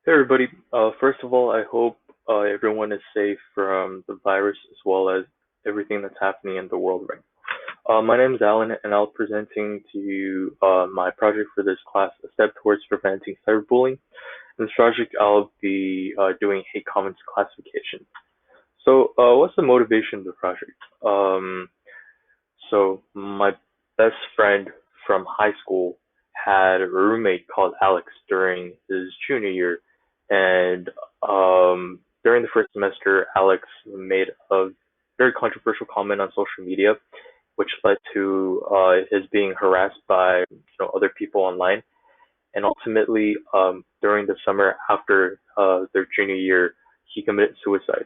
Hey everybody. First of all, I hope everyone is safe from the virus as well as everything that's happening in the world right now. My name is Alan, and I'll be presenting to you my project for this class, A Step Towards Preventing Cyberbullying. In this project, I'll be doing hate comments classification. So, what's the motivation of the project? So, my best friend from high school had a roommate called Alex during his junior year, and during the first semester, Alex made a very controversial comment on social media, which led to his being harassed by other people online, and ultimately, during the summer after their junior year, he committed suicide,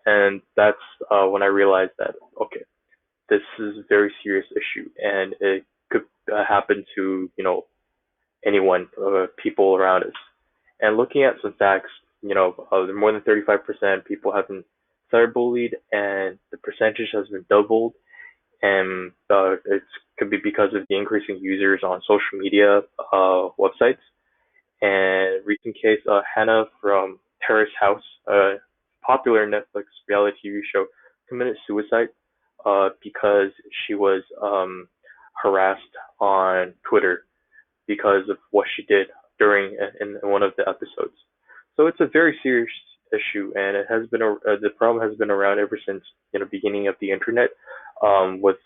and that's when I realized that okay, this is a very serious issue, and it could happen to anyone, people around us. And looking at some facts, more than 35% people have been cyberbullied, and the percentage has been doubled. And it could be because of the increasing users on social media websites. And recent case, Hannah from Terrace House, a popular Netflix reality TV show, committed suicide because she was harassed on Twitter because of what she did during in one of the episodes. So it's a very serious issue, and it has been the problem has been around ever since beginning of the internet, with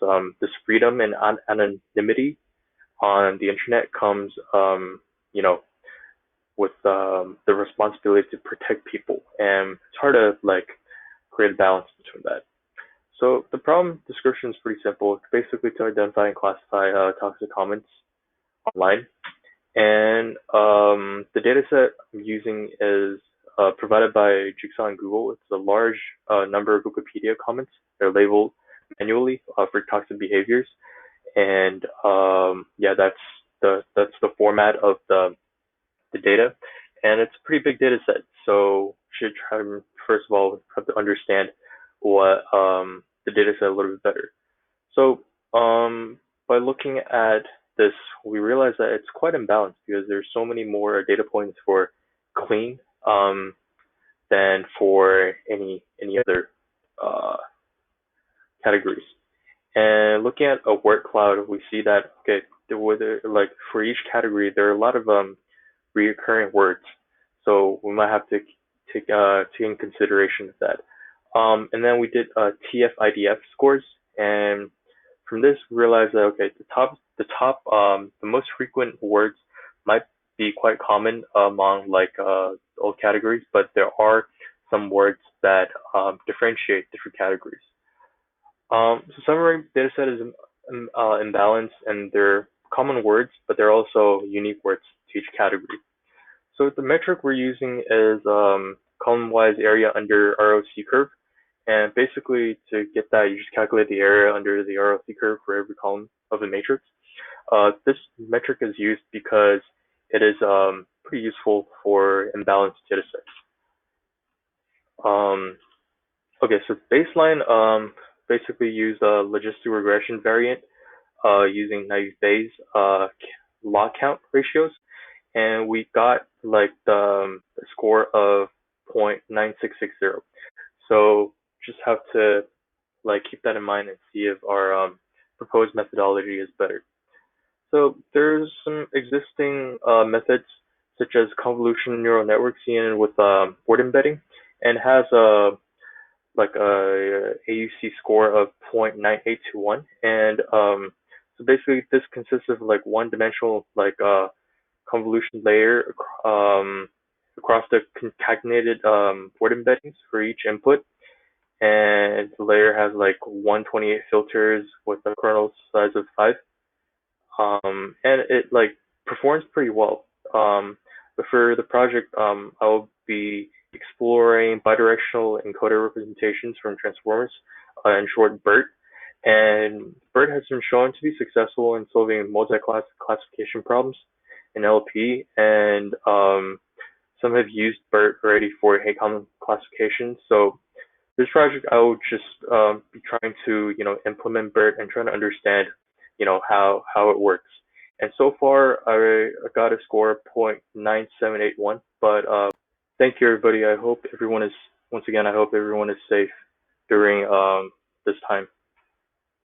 this freedom and anonymity on the internet comes you know with the responsibility to protect people, and it's hard to create a balance between that. So the problem description is pretty simple. It's basically to identify and classify toxic comments online. And the data set I'm using is provided by Jigsaw and Google. It's a large number of Wikipedia comments. They're labeled manually for toxic behaviors, and yeah, that's the format of the data, and it's a pretty big data set. So you should try to first of all have to understand what the data set a little bit better. So by looking at this, we realize that it's quite imbalanced because there's so many more data points for clean than for any other uh, categories. And looking at a word cloud, we see that okay, like for each category, there are a lot of recurring words, so we might have to take in consideration of that. And then we did TF-IDF scores, and from this we realized that okay, the most frequent words might be quite common among all categories, but there are some words that differentiate different categories. So summary data set is imbalanced, and they're common words, but they're also unique words to each category. So the metric we're using is column-wise area under ROC curve. And basically, to get that, you just calculate the area under the ROC curve for every column of the matrix. This metric is used because it is pretty useful for imbalanced data sets. Okay, so baseline basically use a logistic regression variant using naive Bayes log count ratios, and we got the score of 0.9660. So just have to keep that in mind and see if our proposed methodology is better. So there's some existing methods such as convolutional neural network seen with word embedding, and has a AUC score of 0.9821, and so basically this consists of one-dimensional convolution layer across the concatenated word embeddings for each input, and the layer has 128 filters with a kernel size of 5, and it performs pretty well. But for the project, I'll be exploring bidirectional encoder representations from transformers, in short BERT. And BERT has been shown to be successful in solving multi-class classification problems in LP, and some have used BERT already for hate comment classification. So this project, I will just be trying to implement BERT and trying to understand how it works. And so far, I got a score of 0.9781, but Thank you, everybody. I hope everyone is, once again, I hope everyone is safe during this time.